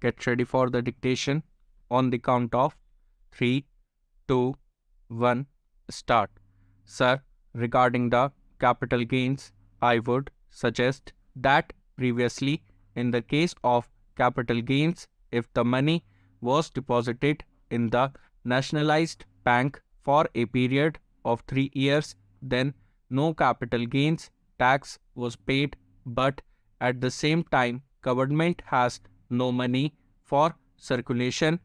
get ready for the dictation. On the count of 3, 2, 1, start. Sir, regarding the capital gains, I would suggest that previously, in the case of capital gains, if the money was deposited in the nationalized bank for a period of 3 years, then no capital gains tax was paid, but at the same time, government has no money for circulation.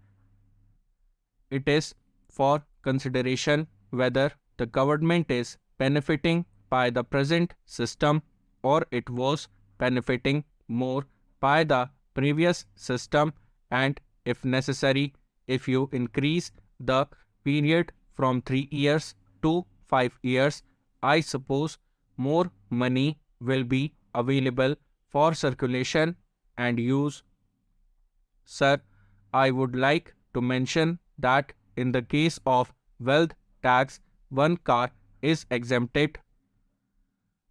It is for consideration whether the government is benefiting by the present system or it was benefiting more by the previous system, and if necessary, if you increase the period from 3 years to 5 years, I suppose more money will be available for circulation and use. Sir, I would like to mention that in the case of wealth tax, one car is exempted.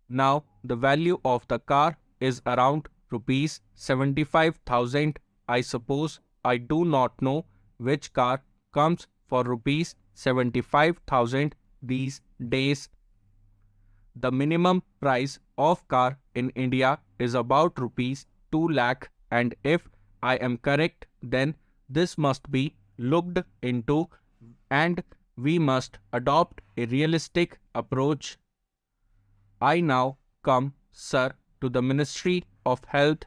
Now, the value of the car is around rupees 75,000. I suppose I do not know which car comes for rupees 75,000 these days. The minimum price of car in India is about rupees 2 lakh, and if I am correct, then this must be looked into and we must adopt a realistic approach. I now come, sir, to the Ministry of Health.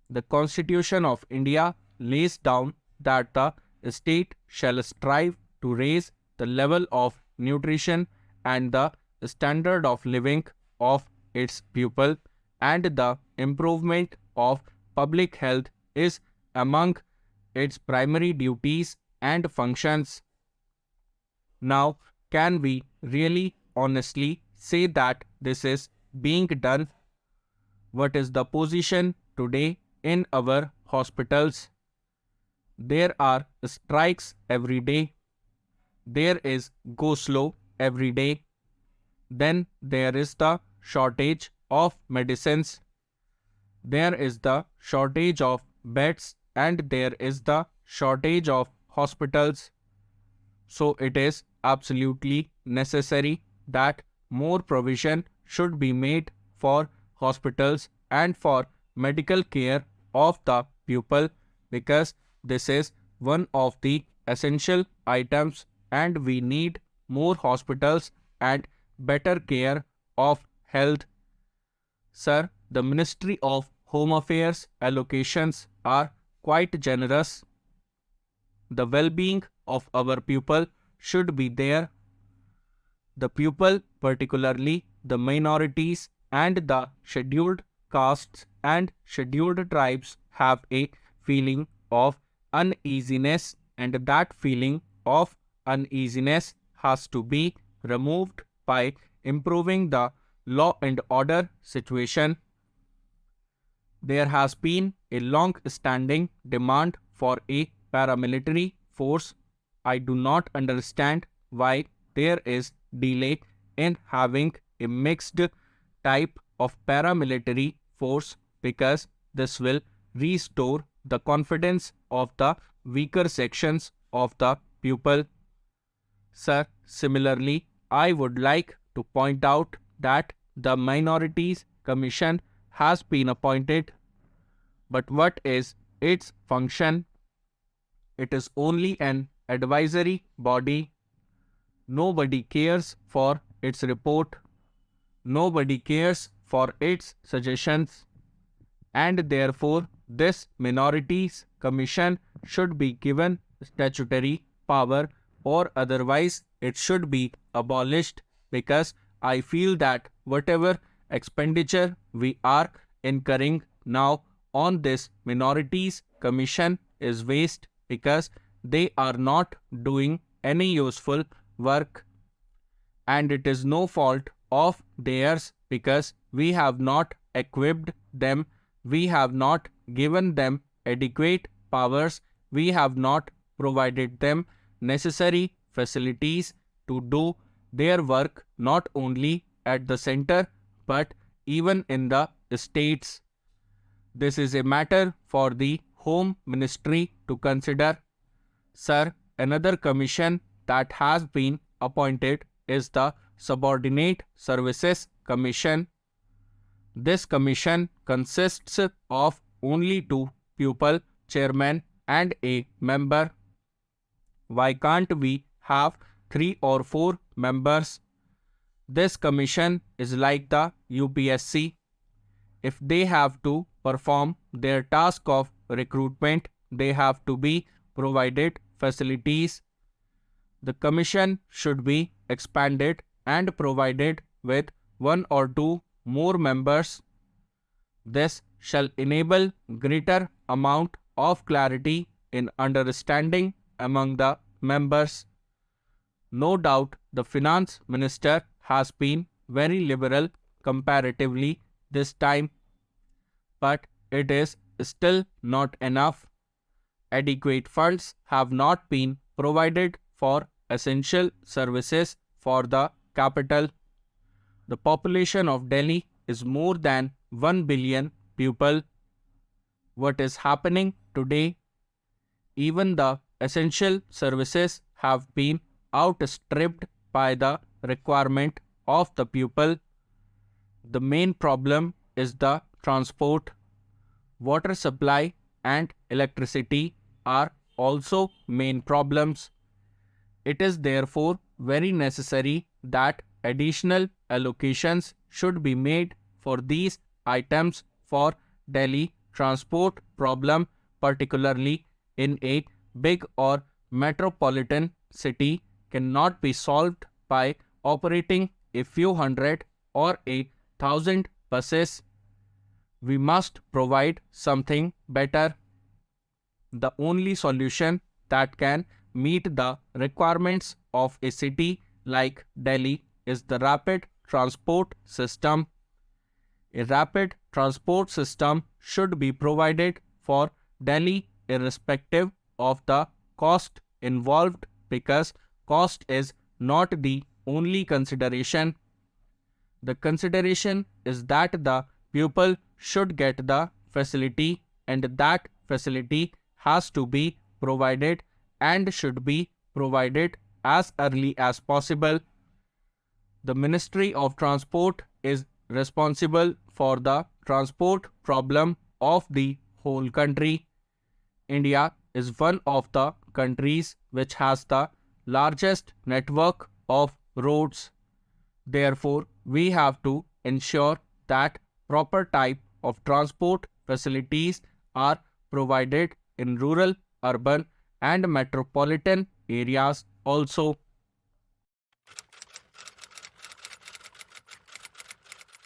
The Constitution of India lays down that the state shall strive to raise the level of nutrition and the standard of living of its people, and the improvement of public health is among its primary duties and functions. Now, can we really honestly say that this is being done? What is the position today in our hospitals? There are strikes every day. There is go slow every day. Then there is the shortage of medicines. There is the shortage of beds and there is the shortage of hospitals. So it is absolutely necessary that more provision should be made for hospitals and for medical care of the people, because this is one of the essential items and we need more hospitals and better care of health. Sir, the Ministry of Home Affairs allocations are quite generous. The well-being of our people should be there. The people, particularly the minorities and the scheduled castes and scheduled tribes, have a feeling of uneasiness, and that feeling of uneasiness has to be removed by improving the law and order situation. There has been a long-standing demand for a paramilitary force. I do not understand why there is delay in having a mixed type of paramilitary force, because this will restore the confidence of the weaker sections of the people. Sir, similarly, I would like to point out that the Minorities Commission has been appointed. But what is its function? It is only an advisory body. Nobody cares for its report. Nobody cares for its suggestions. And therefore, this Minorities Commission should be given statutory power, or otherwise it should be abolished, because I feel that whatever expenditure we are incurring now on this Minorities Commission is waste, because they are not doing any useful work. And it is no fault of theirs, because we have not equipped them, we have not given them adequate powers, we have not provided them necessary facilities to do their work, not only at the center but even in the states. This is a matter for the Home Ministry to consider. Sir, another commission that has been appointed is the Subordinate Services Commission. This commission consists of only two pupil chairmen and a member. Why can't we have 3 or 4 members? This commission is like the UPSC. If they have to perform their task of recruitment, they have to be provided facilities. The commission should be expanded and provided with 1 or 2 more members. This shall enable greater amount of clarity in understanding among the members. No doubt the finance minister has been very liberal comparatively this time, but it is still not enough. Adequate funds have not been provided for essential services for the capital. The population of Delhi is more than 1 billion people. What is happening today? Even the essential services have been outstripped by the requirement of the people. The main problem is the transport. Water supply and electricity are also main problems. It is therefore very necessary that additional allocations should be made for these items for Delhi transport problem, particularly in a big or metropolitan city, cannot be solved by operating a few hundred or 1,000 buses. We must provide something better. The only solution that can meet the requirements of a city like Delhi is the rapid transport system. A rapid transport system should be provided for Delhi irrespective of the cost involved, because cost is not the only consideration. The consideration is that the pupil should get the facility, and that facility has to be provided and should be provided as early as possible. The Ministry of Transport is responsible for the transport problem of the whole country. India is one of the countries which has the largest network of roads. Therefore, we have to ensure that proper type of transport facilities are provided in rural, urban, and metropolitan areas also.